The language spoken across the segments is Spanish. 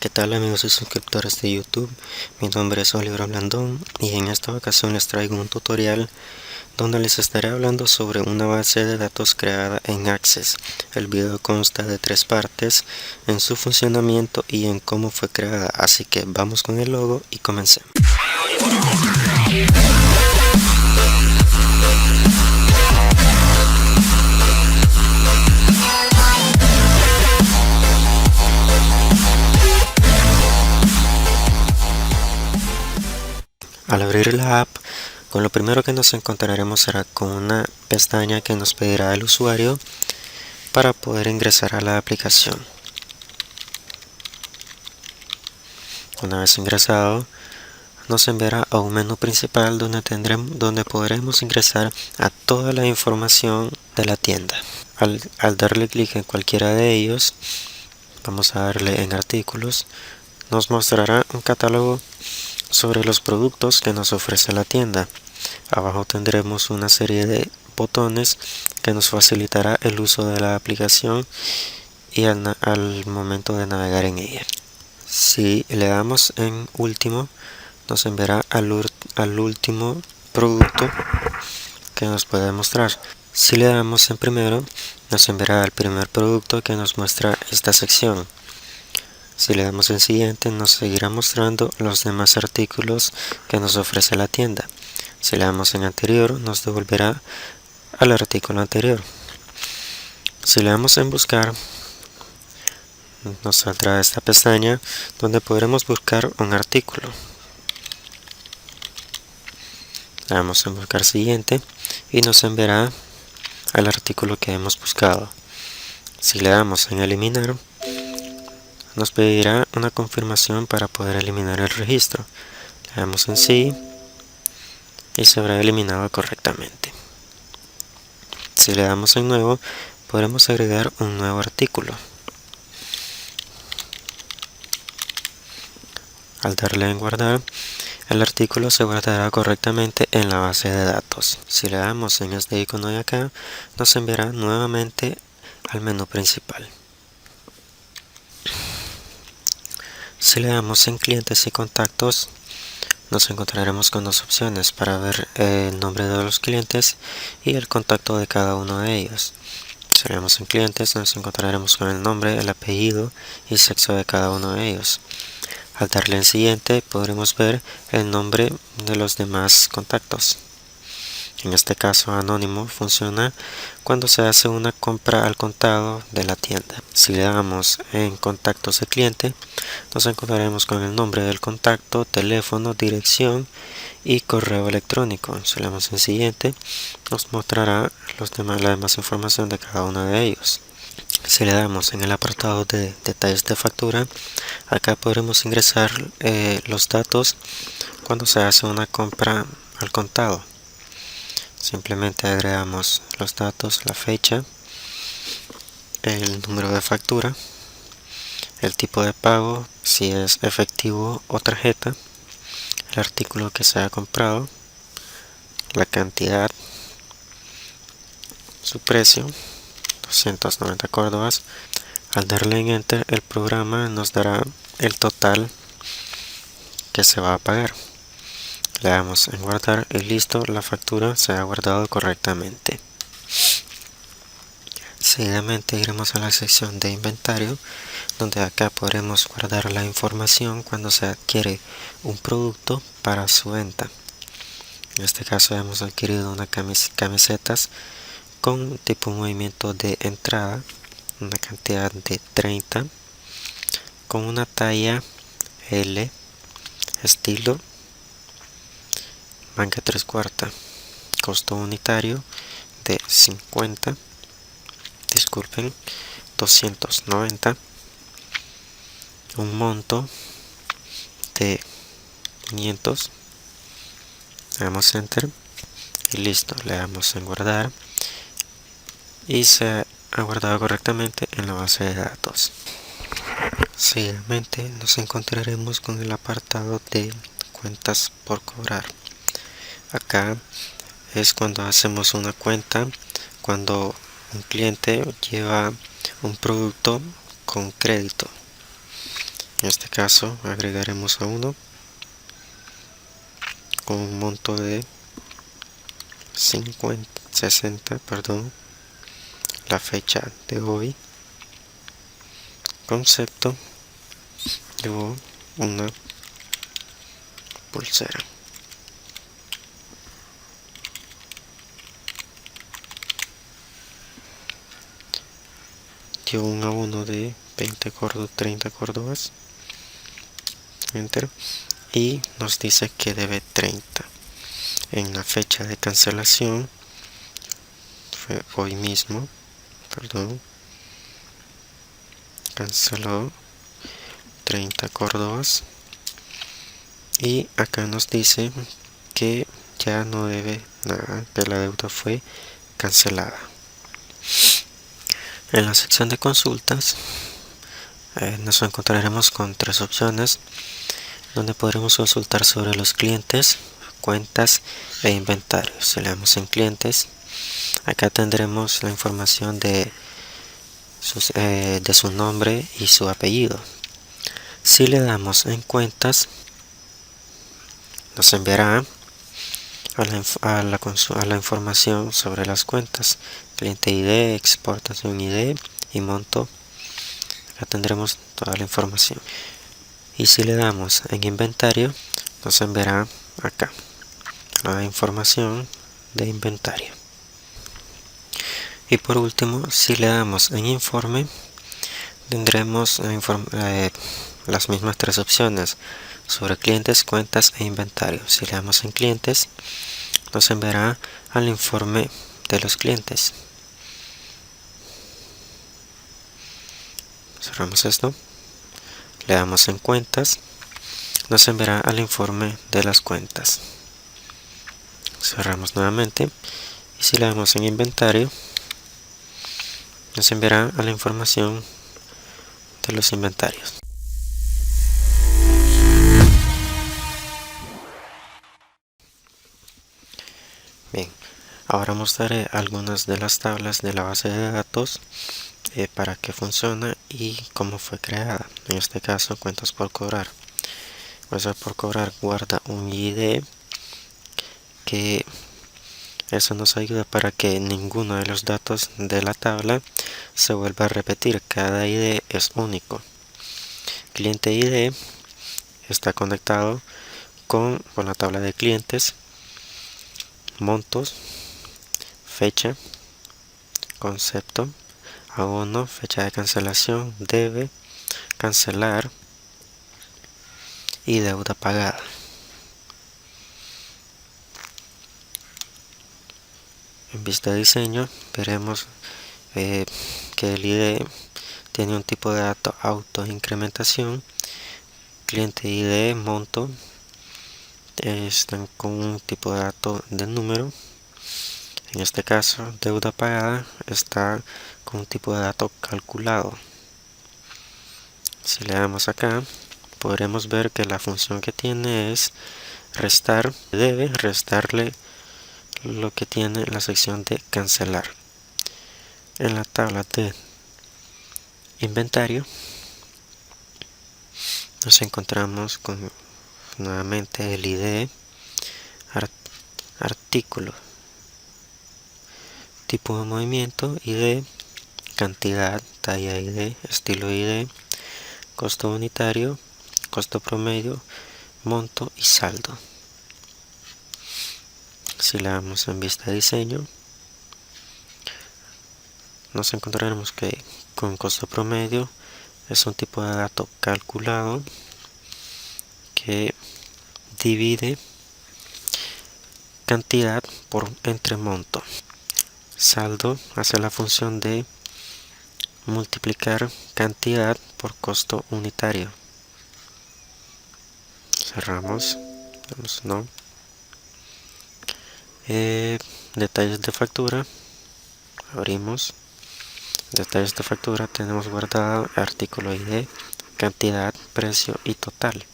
¿Qué tal amigos y suscriptores de YouTube? Mi nombre es Oliver Blandón y en esta ocasión les traigo un tutorial donde les estaré hablando sobre una base de datos creada en Access. El video consta de 3 partes en su funcionamiento y en cómo fue creada, así que vamos con el logo y comencemos. Al abrir la app, con lo primero que nos encontraremos será con una pestaña que nos pedirá el usuario para poder ingresar a la aplicación. Una vez ingresado, nos enviará a un menú principal donde podremos ingresar a toda la información de la tienda. Al darle clic en cualquiera de ellos, vamos a darle en artículos, nos mostrará un catálogo sobre los productos que nos ofrece la tienda. Abajo tendremos una serie de botones que nos facilitará el uso de la aplicación y al momento de navegar en ella. Si le damos en último, nos enviará al último producto que nos puede mostrar. Si le damos en primero, nos enviará al primer producto que nos muestra esta sección. Si le damos en siguiente, nos seguirá mostrando los demás artículos que nos ofrece la tienda. Si le damos en anterior, nos devolverá al artículo anterior. Si le damos en buscar, nos saldrá esta pestaña donde podremos buscar un artículo. Le damos en buscar siguiente y nos enviará al artículo que hemos buscado. Si le damos en eliminar, nos pedirá una confirmación para poder eliminar el registro. Le damos en sí y se habrá eliminado correctamente. Si le damos en nuevo, podremos agregar un nuevo artículo. Al darle en guardar, el artículo se guardará correctamente en la base de datos. Si le damos en este icono de acá, nos enviará nuevamente al menú principal. Si le damos en clientes y contactos, nos encontraremos con dos opciones para ver el nombre de los clientes y el contacto de cada uno de ellos. Si le damos en clientes, nos encontraremos con el nombre, el apellido y sexo de cada uno de ellos. Al darle en siguiente, podremos ver el nombre de los demás contactos. En este caso, anónimo funciona cuando se hace una compra al contado de la tienda. Si le damos en contactos de cliente, nos encontraremos con el nombre del contacto, teléfono, dirección y correo electrónico. Si le damos en siguiente, nos mostrará la demás información de cada uno de ellos. Si le damos en el apartado de detalles de factura, acá podremos ingresar los datos cuando se hace una compra al contado. Simplemente agregamos los datos, la fecha, el número de factura, el tipo de pago, si es efectivo o tarjeta, el artículo que se ha comprado, la cantidad, su precio, 290 córdobas. Al darle en Enter, el programa nos dará el total que se va a pagar. Le damos en guardar y listo, la factura se ha guardado correctamente. Seguidamente iremos a la sección de inventario, donde acá podremos guardar la información cuando se adquiere un producto para su venta. En este caso hemos adquirido unas camisetas con tipo movimiento de entrada, una cantidad de 30, con una talla L, estilo manga 3/4, costo unitario de 290, un monto de 500. Le damos enter y listo, le damos en guardar y se ha guardado correctamente en la base de datos. Seguidamente nos encontraremos con el apartado de cuentas por cobrar. Acá es cuando hacemos una cuenta, cuando un cliente lleva un producto con crédito. En este caso agregaremos a uno con un monto de 60, la fecha de hoy, concepto, llevo una pulsera. Llevo un abono de 30 córdobas, enter, y nos dice que debe 30. En la fecha de cancelación fue hoy mismo, canceló 30 córdobas, y acá nos dice que ya no debe nada, que la deuda fue cancelada. En la sección de consultas nos encontraremos con 3 opciones donde podremos consultar sobre los clientes, cuentas e inventarios. Si le damos en clientes, acá tendremos la información de su nombre y su apellido. Si le damos en cuentas, nos enviará a la información sobre las cuentas, cliente ID, exportación ID y monto. Acá tendremos toda la información. Y si le damos en inventario, nos enviará acá la información de inventario. Y por último, si le damos en informe, tendremos las mismas 3 opciones sobre clientes, cuentas e inventario. Si le damos en clientes, nos enviará al informe de los clientes. Cerramos esto, le damos en cuentas, nos enviará al informe de las cuentas. Cerramos nuevamente, y si le damos en inventario, nos enviará a la información de los inventarios. Bien, ahora mostraré algunas de las tablas de la base de datos, para qué funciona y cómo fue creada. En este caso, cuentas por cobrar. Cuentas por cobrar guarda un ID, que eso nos ayuda para que ninguno de los datos de la tabla se vuelva a repetir. Cada ID es único. Cliente ID está conectado con la tabla de clientes, montos, fecha, concepto, abono, fecha de cancelación, debe, cancelar y deuda pagada. En vista de diseño veremos que el ID tiene un tipo de dato auto incrementación. Cliente ID, monto, están con un tipo de dato de número. En este caso, deuda pagada está con un tipo de dato calculado. Si le damos acá, podremos ver que la función que tiene es restar. Debe restarle lo que tiene la sección de cancelar. En la tabla de inventario nos encontramos con nuevamente el ID, artículo, tipo de movimiento, ID, cantidad, talla ID, estilo ID, costo unitario, costo promedio, monto y saldo. Si le damos en vista de diseño, nos encontraremos que con costo promedio es un tipo de dato calculado que divide cantidad entre monto. Saldo hace la función de multiplicar cantidad por costo unitario. Cerramos, damos no. Detalles de factura, abrimos. Detalles de factura, tenemos guardado artículo ID, cantidad, precio y total.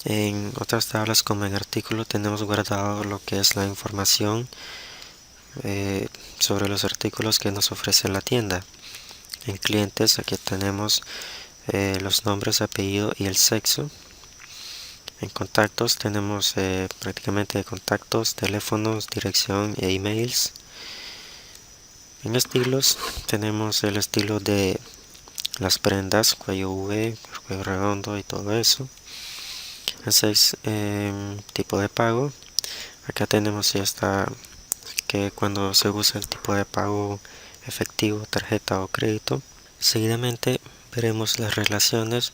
En otras tablas, como en artículo, tenemos guardado lo que es la información sobre los artículos que nos ofrece la tienda. En clientes aquí tenemos los nombres, apellido y el sexo. En contactos tenemos prácticamente contactos, teléfonos, dirección e emails. En estilos tenemos el estilo de las prendas, cuello V, cuello redondo y todo eso. Ese es tipo de pago. Acá tenemos ya está que cuando se usa el tipo de pago efectivo, tarjeta o crédito. Seguidamente veremos las relaciones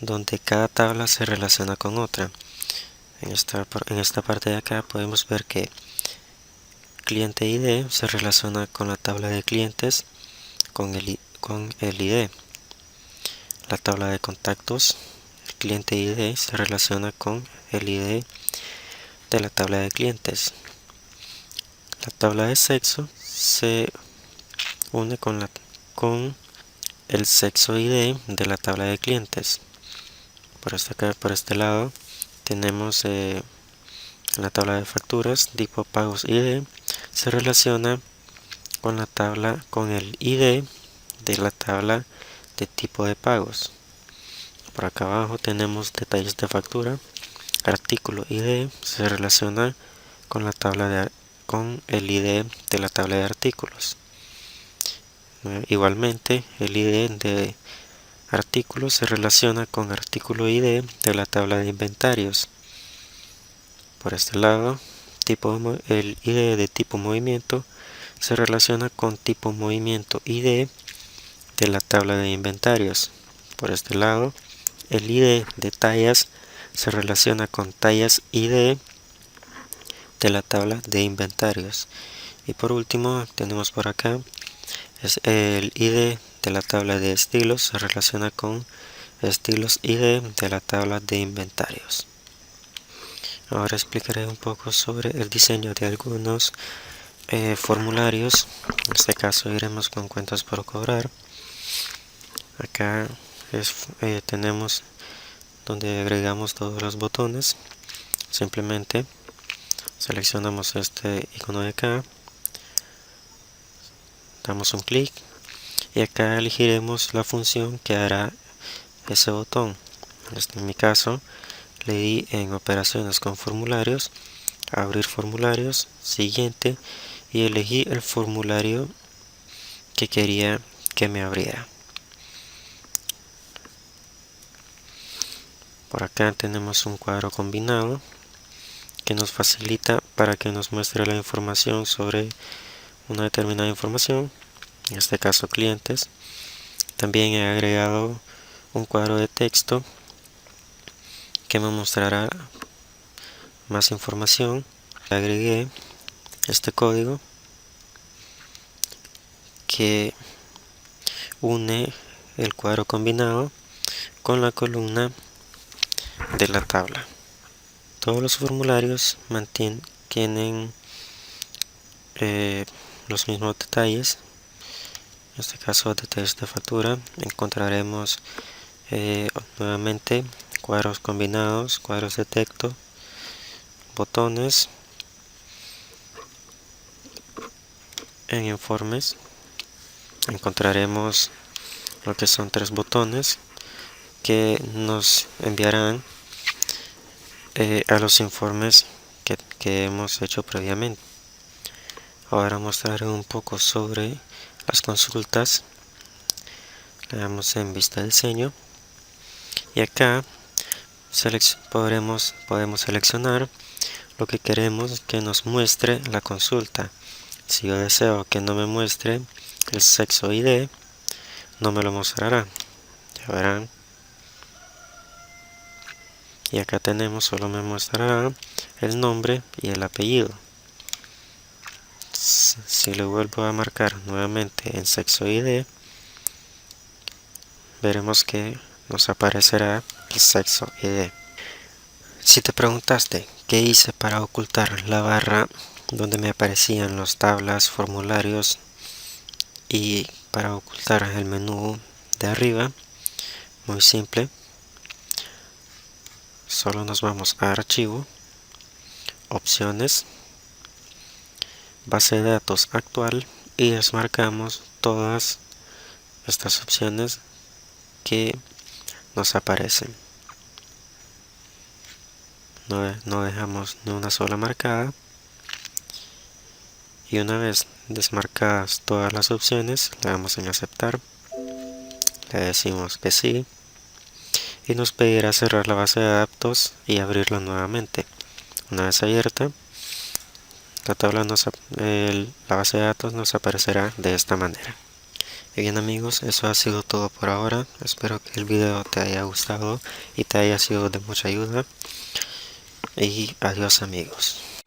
donde cada tabla se relaciona con otra. En esta parte de acá podemos ver que cliente ID se relaciona con la tabla de clientes con el ID. La tabla de contactos, el cliente ID se relaciona con el ID de la tabla de clientes. La tabla de sexo se une con el sexo ID de la tabla de clientes. Por este lado tenemos en la tabla de facturas, tipo pagos ID se relaciona con el ID de la tabla de tipo de pagos. Por acá abajo tenemos detalles de factura. Artículo ID se relaciona con con el ID de la tabla de artículos. Igualmente, el ID de artículos se relaciona con artículo ID de la tabla de inventarios. Por este lado, el ID de tipo movimiento se relaciona con tipo movimiento ID de la tabla de inventarios. Por este lado, el ID de tallas se relaciona con tallas ID de la tabla de inventarios. Y por último, tenemos por acá es el ID de la tabla de estilos se relaciona con estilos ID de la tabla de inventarios. Ahora explicaré un poco sobre el diseño de algunos formularios. En este caso iremos con cuentas por cobrar. Acá tenemos donde agregamos todos los botones. Simplemente seleccionamos este icono de acá, damos un clic y acá elegiremos la función que hará ese botón. En mi caso le di en operaciones con formularios, abrir formularios, siguiente, y elegí el formulario que quería que me abriera. Por acá tenemos un cuadro combinado que nos facilita para que nos muestre la información sobre una determinada información, en este caso clientes. También he agregado un cuadro de texto que me mostrará más información. Agregué este código que une el cuadro combinado con la columna de la tabla. Todos los formularios tienen los mismos detalles. En este caso, detalles de factura. Encontraremos nuevamente cuadros combinados, cuadros de texto, botones. En informes encontraremos lo que son 3 botones que nos enviarán a los informes que hemos hecho previamente. Ahora mostraré un poco sobre las consultas. Le damos en vista diseño y acá podemos seleccionar lo que queremos que nos muestre la consulta. Si yo deseo que no me muestre el sexo ID, no me lo mostrará. Ya verán. Y acá solo me mostrará el nombre y el apellido. Si le vuelvo a marcar nuevamente en sexo ID, veremos que nos aparecerá el sexo ID. Si te preguntaste qué hice para ocultar la barra donde me aparecían las tablas, formularios y para ocultar el menú de arriba, muy simple. Solo nos vamos a archivo, opciones, base de datos actual y desmarcamos todas estas opciones que nos aparecen. No dejamos ni una sola marcada, y una vez desmarcadas todas las opciones le damos en aceptar, le decimos que sí y nos pedirá cerrar la base de datos y abrirla nuevamente. Una vez abierta, la base de datos nos aparecerá de esta manera. Y bien amigos, eso ha sido todo por ahora. Espero que el video te haya gustado y te haya sido de mucha ayuda. Y adiós amigos.